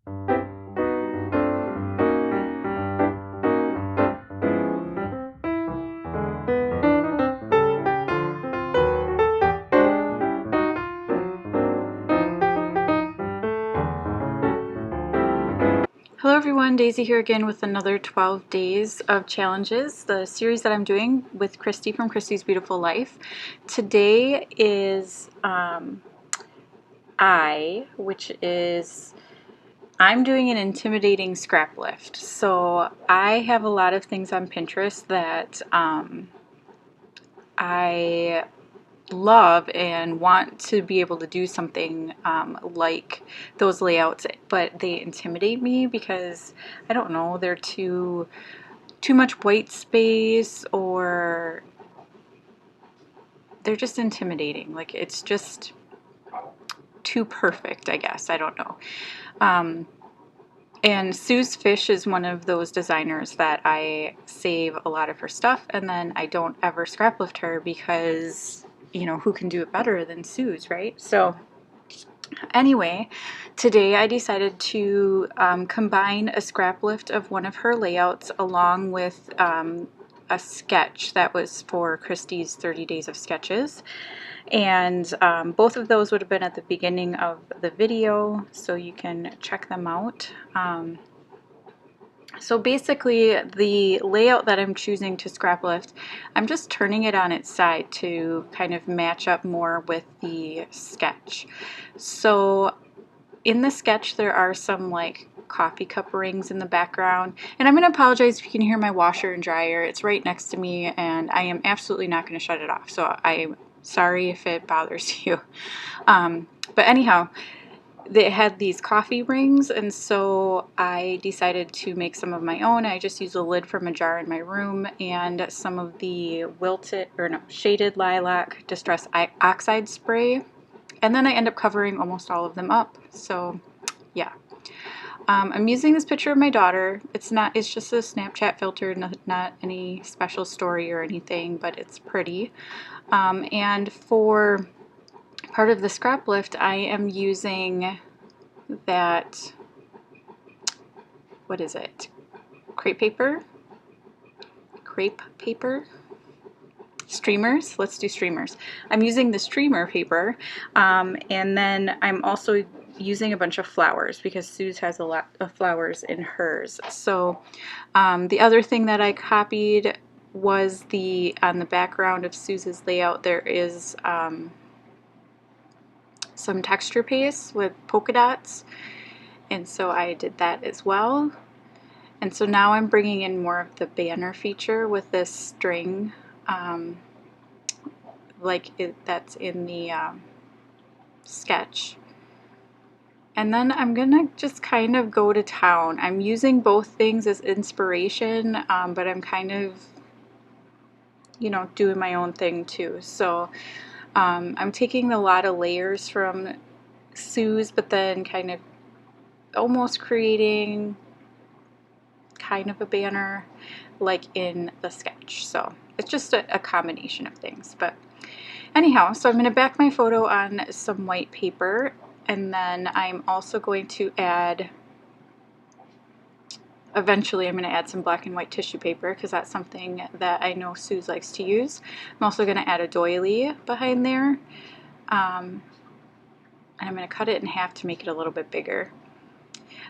Hello everyone, Daisy here again with another 12 days of challenges, the series that I'm doing with Christy from Christy's Beautiful Life. Today is I'm doing an intimidating scrap lift. So I have a lot of things on Pinterest that I love and want to be able to do something like those layouts, but they intimidate me because I don't know, they're too much white space, or they're just intimidating. Like, it's just too perfect, I guess. I don't know. And Sue's Fish is one of those designers that I save a lot of her stuff, and then I don't ever scrap lift her because, you know, who can do it better than Sue's, right? So anyway, today I decided to combine a scrap lift of one of her layouts along with a sketch that was for Christy's 30 Days of Sketches. And both of those would have been at the beginning of the video, so you can check them out. So basically, the layout that I'm choosing to scrap lift, I'm just turning it on its side to kind of match up more with the sketch. So in the sketch, there are some like coffee cup rings in the background, and I'm going to apologize if you can hear my washer and dryer. It's right next to me, and I am absolutely not going to shut it off, so I'm sorry if it bothers you. But anyhow, they had these coffee rings, and so I decided to make some of my own. I just used a lid from a jar in my room and some of the shaded lilac distress oxide spray, and then I end up covering almost all of them up. So yeah. I'm using this picture of my daughter. It's just a Snapchat filter, not any special story or anything, but it's pretty. And for part of the scrap lift, I am using that, what is it? Crepe paper? Streamers. Let's do streamers. I'm using the streamer paper, and then I'm also using a bunch of flowers because Sue's has a lot of flowers in hers. So the other thing that I copied was on the background of Sue's layout, there is some texture paste with polka dots, and so I did that as well. And so now I'm bringing in more of the banner feature with this string, that's in the sketch. And then I'm gonna just kind of go to town. I'm using both things as inspiration, but I'm kind of, you know, doing my own thing too. So I'm taking a lot of layers from Sue's, but then kind of almost creating kind of a banner like in the sketch. So it's just a combination of things. But anyhow, so I'm going to back my photo on some white paper, and then I'm also going to add, eventually I'm going to add some black and white tissue paper because that's something that I know Suze likes to use. I'm also going to add a doily behind there, and I'm going to cut it in half to make it a little bit bigger.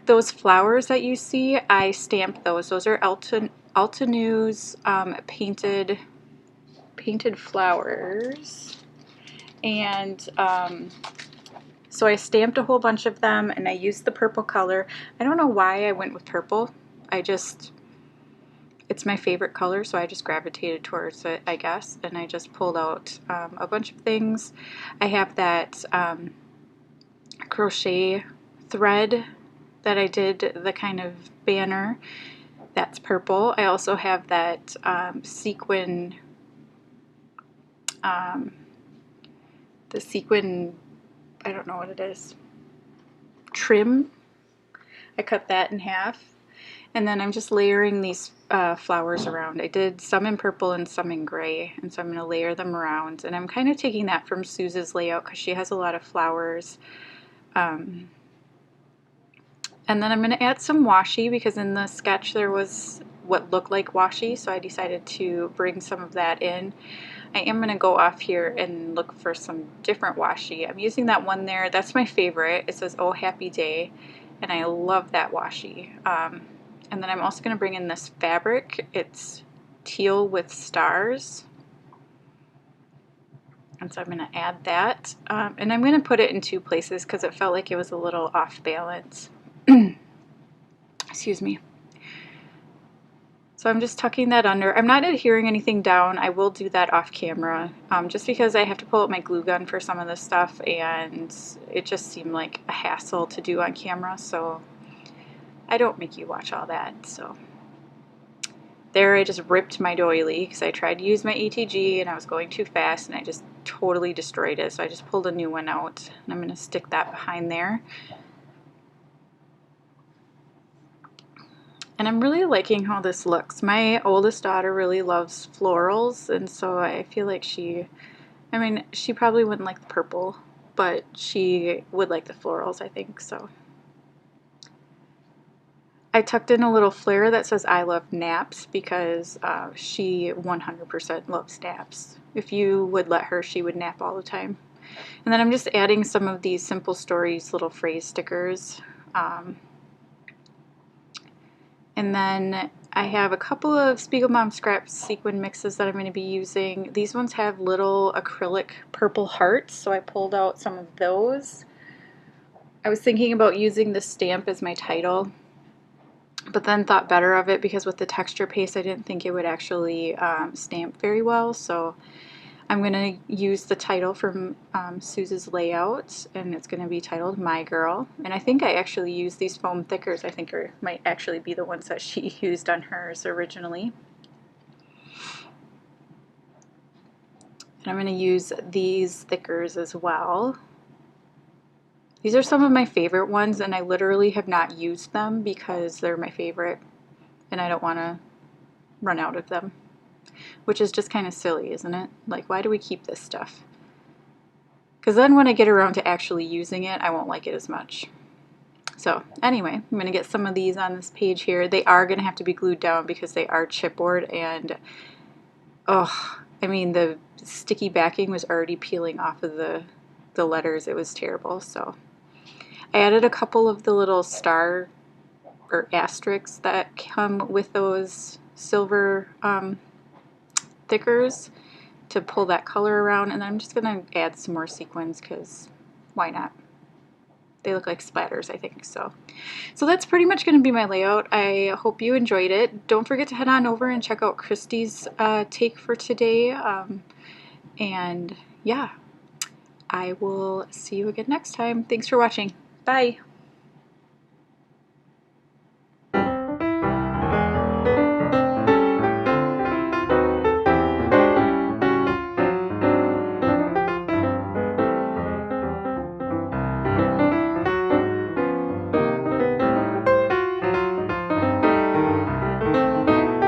Those flowers that you see, I stamped those. Those are Altenews painted flowers. And so I stamped a whole bunch of them, and I used the purple color. I don't know why I went with purple. It's my favorite color, so I just gravitated towards it, I guess. And I just pulled out a bunch of things. I have that crochet thread that I did the kind of banner. That's purple. I also have that sequin, the sequin, I don't know what it is, trim. I cut that in half. And then I'm just layering these flowers around. I did some in purple and some in gray, and so I'm going to layer them around. And I'm kind of taking that from Suze's layout because she has a lot of flowers And then I'm going to add some washi because in the sketch there was what looked like washi, so I decided to bring some of that in. I am going to go off here and look for some different washi. I'm using that one there. That's my favorite. It says, "Oh, happy day," and I love that washi. And then I'm also going to bring in this fabric. It's teal with stars. And so I'm going to add that. And I'm going to put it in two places because it felt like it was a little off balance. Excuse me. So I'm just tucking that under. I'm not adhering anything down. I will do that off camera just because I have to pull out my glue gun for some of this stuff and it just seemed like a hassle to do on camera, so I don't make you watch all that. So there I just ripped my doily because I tried to use my ATG and I was going too fast and I just totally destroyed it. So I just pulled a new one out and I'm going to stick that behind there. And I'm really liking how this looks. My oldest daughter really loves florals, and so I feel like she probably wouldn't like the purple, but she would like the florals, I think, so. I tucked in a little flare that says "I love naps" because she 100% loves naps. If you would let her, she would nap all the time. And then I'm just adding some of these Simple Stories little phrase stickers. And then I have a couple of Spiegel Mom Scrap sequin mixes that I'm going to be using. These ones have little acrylic purple hearts, so I pulled out some of those. I was thinking about using this stamp as my title, but then thought better of it because with the texture paste I didn't think it would actually stamp very well, so I'm going to use the title from Suze's layout, and it's going to be titled My Girl. And I think I actually used these foam thickers, I think, or might actually be the ones that she used on hers originally. And I'm going to use these thickers as well. These are some of my favorite ones, and I literally have not used them because they're my favorite, and I don't want to run out of them. Which is just kind of silly, isn't it? Like, why do we keep this stuff? Because then when I get around to actually using it, I won't like it as much. So anyway, I'm going to get some of these on this page here. They are going to have to be glued down because they are chipboard, and oh, I mean, the sticky backing was already peeling off of the letters. It was terrible. So I added a couple of the little star or asterisks that come with those silver thickers to pull that color around, and I'm just going to add some more sequins because why not? They look like splatters, I think. So that's pretty much going to be my layout. I hope you enjoyed it. Don't forget to head on over and check out Christy's take for today. And yeah, I will see you again next time. Thanks for watching. Bye.